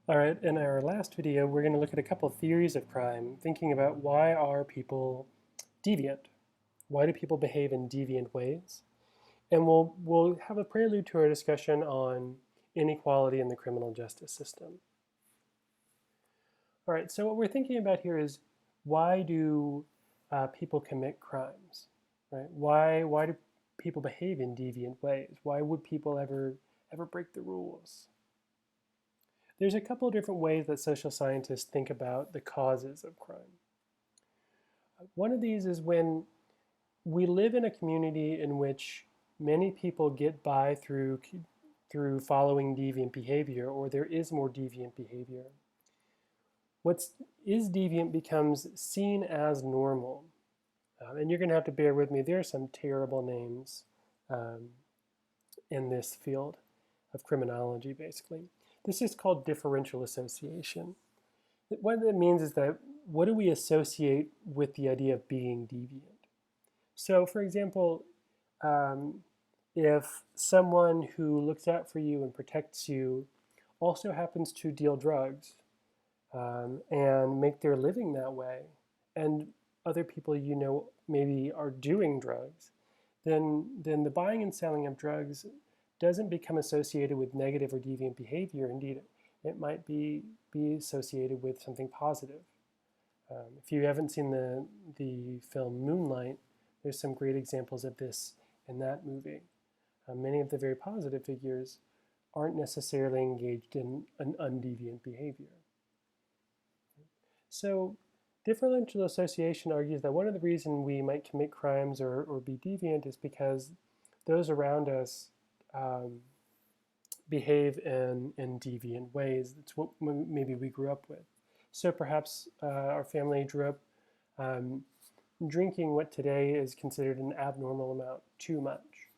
All right, in our last video, we're going to look at a couple theories of crime, thinking about why are people deviant? Why do people behave in deviant ways? And we'll have a prelude to our discussion on inequality in the criminal justice system. All right, so what we're thinking about here is why do people commit crimes, right? Why do people behave in deviant ways? Why would people ever break the rules? There's a couple of different ways that social scientists think about the causes of crime. One of these is when we live in a community in which many people get by through following deviant behavior, or there is more deviant behavior. What is deviant becomes seen as normal. And you're going to have to bear with me. There are some terrible names in this field of criminology, basically. This is called differential association. What that means is that what do we associate with the idea of being deviant? So, for example, if someone who looks out for you and protects you also happens to deal drugs and make their living that way, and other people you know maybe are doing drugs, then the buying and selling of drugs doesn't become associated with negative or deviant behavior. Indeed, it might be associated with something positive. If you haven't seen the film Moonlight, there's some great examples of this in that movie. Many of the very positive figures aren't necessarily engaged in an undeviant behavior. So differential association argues that one of the reasons we might commit crimes or be deviant is because those around us behave in deviant ways. That's what maybe we grew up with. So perhaps our family grew up drinking what today is considered an abnormal amount, too much.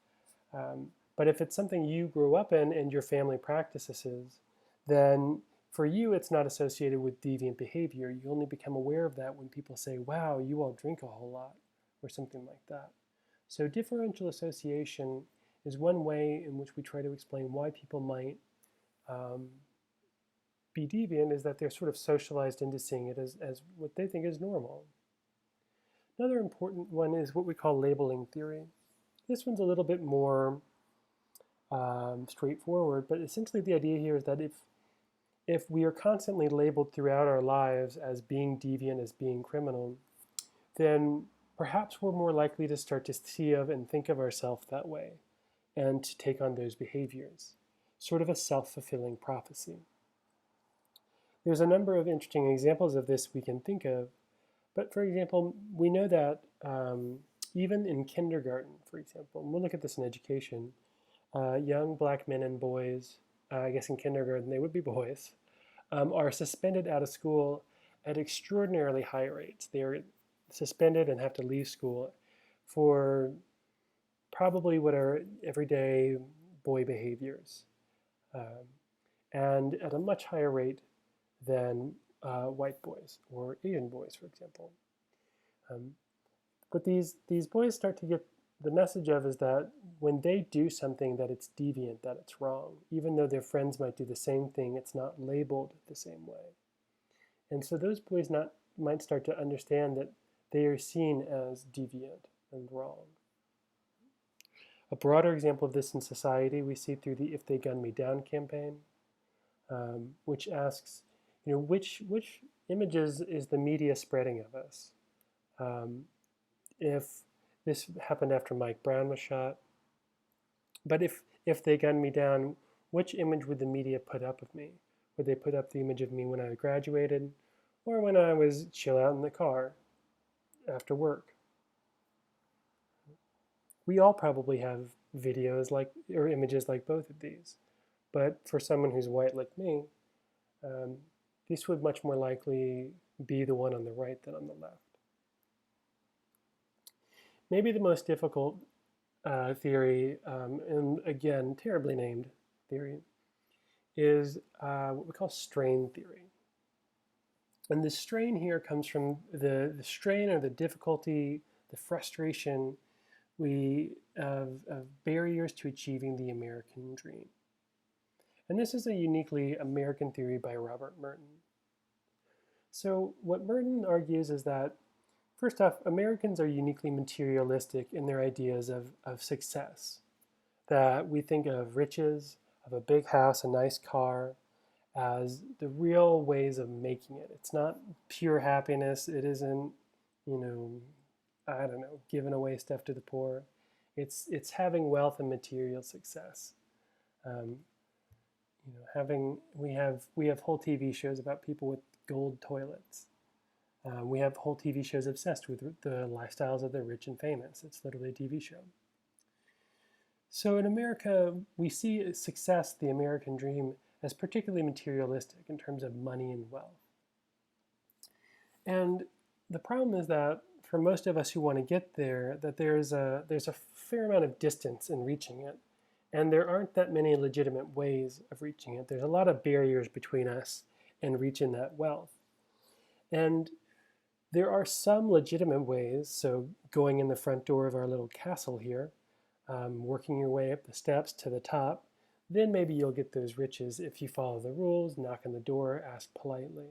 But if it's something you grew up in and your family practices, then for you it's not associated with deviant behavior. You only become aware of that when people say, wow, you all drink a whole lot, or something like that. So differential association is one way in which we try to explain why people might be deviant, is that they're sort of socialized into seeing it as what they think is normal. Another important one is what we call labeling theory. This one's a little bit more straightforward, but essentially the idea here is that if we are constantly labeled throughout our lives as being deviant, as being criminal, then perhaps we're more likely to start to see of and think of ourselves that way and to take on those behaviors. Sort of a self-fulfilling prophecy. There's a number of interesting examples of this we can think of, but for example, we know that even in kindergarten, for example, and we'll look at this in education, young black men and boys, I guess in kindergarten they would be boys, are suspended out of school at extraordinarily high rates. They are suspended and have to leave school for probably what are everyday boy behaviors, and at a much higher rate than white boys or Asian boys, for example. What these boys start to get the message of is that when they do something that it's deviant, that it's wrong, even though their friends might do the same thing, it's not labeled the same way. And so those boys might start to understand that they are seen as deviant and wrong. A broader example of this in society we see through the If They Gun Me Down campaign, which asks, which images is the media spreading of us? If this happened after Mike Brown was shot, but if they gunned me down, which image would the media put up of me? Would they put up the image of me when I graduated, or when I was chill out in the car after work? We all probably have videos or images like both of these, but for someone who's white like me, this would much more likely be the one on the right than on the left. Maybe the most difficult theory, and again, terribly named theory, is what we call strain theory. And the strain here comes from the strain or the difficulty, the frustration of barriers to achieving the American dream. And this is a uniquely American theory by Robert Merton. So what Merton argues is that, first off, Americans are uniquely materialistic in their ideas of success. That we think of riches, of a big house, a nice car, as the real ways of making it. It's not pure happiness. It isn't, I don't know, giving away stuff to the poor. It's having wealth and material success. We have whole TV shows about people with gold toilets. We have whole TV shows obsessed with the lifestyles of the rich and famous. It's literally a TV show. So in America, we see success, the American dream, as particularly materialistic in terms of money and wealth. And the problem is that for most of us who want to get there, that there's a fair amount of distance in reaching it. And there aren't that many legitimate ways of reaching it. There's a lot of barriers between us and reaching that wealth. And there are some legitimate ways, so going in the front door of our little castle here, working your way up the steps to the top, then maybe you'll get those riches if you follow the rules, knock on the door, ask politely.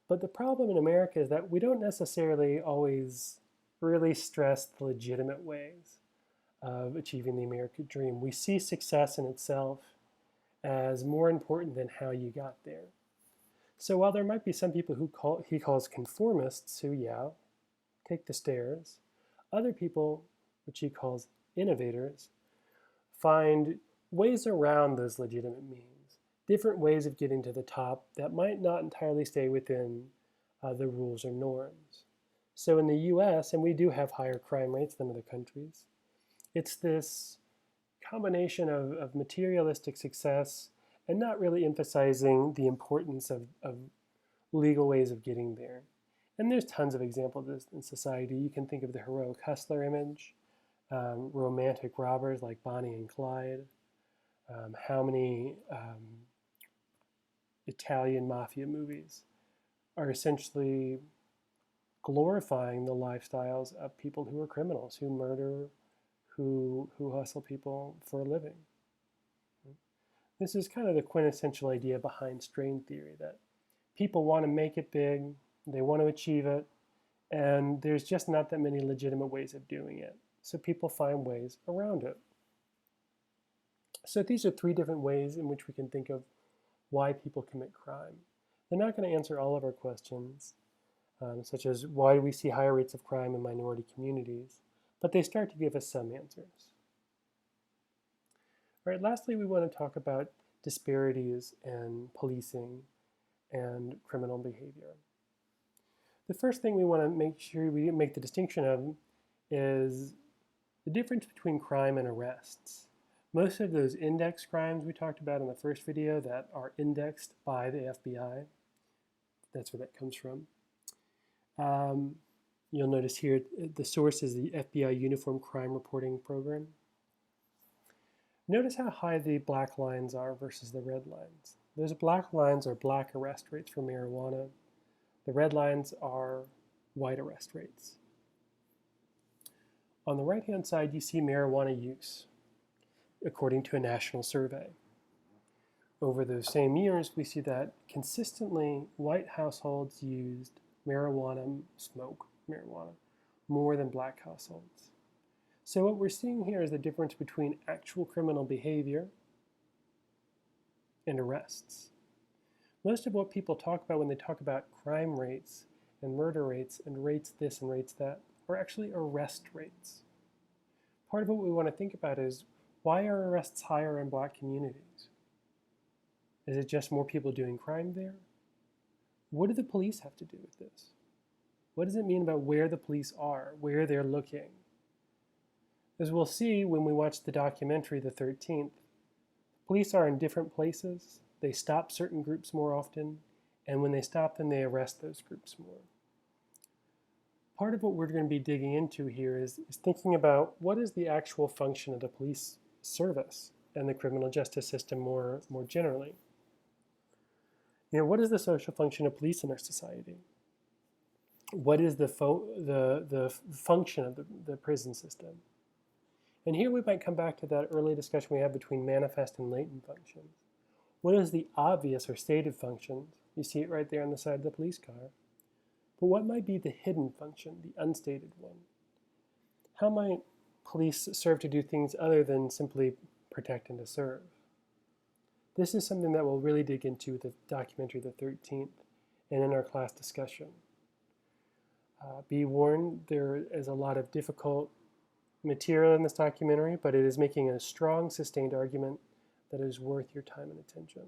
But the problem in America is that we don't necessarily always really stress the legitimate ways of achieving the American dream. We see success in itself as more important than how you got there. So while there might be some people who he calls conformists who, take the stairs, other people, which he calls innovators, find ways around those legitimate means, different ways of getting to the top that might not entirely stay within the rules or norms. So in the US, and we do have higher crime rates than other countries, it's this combination of materialistic success and not really emphasizing the importance of legal ways of getting there. And there's tons of examples of this in society. You can think of the heroic hustler image, romantic robbers like Bonnie and Clyde, how many Italian mafia movies are essentially glorifying the lifestyles of people who are criminals, who murder, who hustle people for a living. This is kind of the quintessential idea behind strain theory, that people want to make it big, they want to achieve it, and there's just not that many legitimate ways of doing it. So people find ways around it. So these are three different ways in which we can think of why people commit crime. They're not going to answer all of our questions, such as why do we see higher rates of crime in minority communities, but they start to give us some answers. All right, lastly, we want to talk about disparities in policing and criminal behavior. The first thing we want to make sure we make the distinction of is the difference between crime and arrests. Most of those index crimes we talked about in the first video that are indexed by the FBI, that's where that comes from. You'll notice here the source is the FBI Uniform Crime Reporting Program. Notice how high the black lines are versus the red lines. Those black lines are black arrest rates for marijuana. The red lines are white arrest rates. On the right-hand side, you see marijuana use, according to a national survey. Over those same years, we see that consistently white households used smoke marijuana, more than black households. So what we're seeing here is the difference between actual criminal behavior and arrests. Most of what people talk about when they talk about crime rates and murder rates and rates this and rates that are actually arrest rates. Part of what we want to think about is, why are arrests higher in black communities? Is it just more people doing crime there? What do the police have to do with this? What does it mean about where the police are, where they're looking? As we'll see when we watch the documentary, The 13th, police are in different places. They stop certain groups more often, and when they stop them, they arrest those groups more. Part of what we're going to be digging into here is thinking about what is the actual function of the police service and the criminal justice system more generally. What is the social function of police in our society? What is the function of the prison system? And here we might come back to that early discussion we had between manifest and latent functions. What is the obvious or stated function? You see it right there on the side of the police car. But what might be the hidden function, the unstated one? How might police serve to do things other than simply protect and to serve? This is something that we'll really dig into with the documentary The 13th and in our class discussion. Be warned, there is a lot of difficult material in this documentary, but it is making a strong, sustained argument that is worth your time and attention.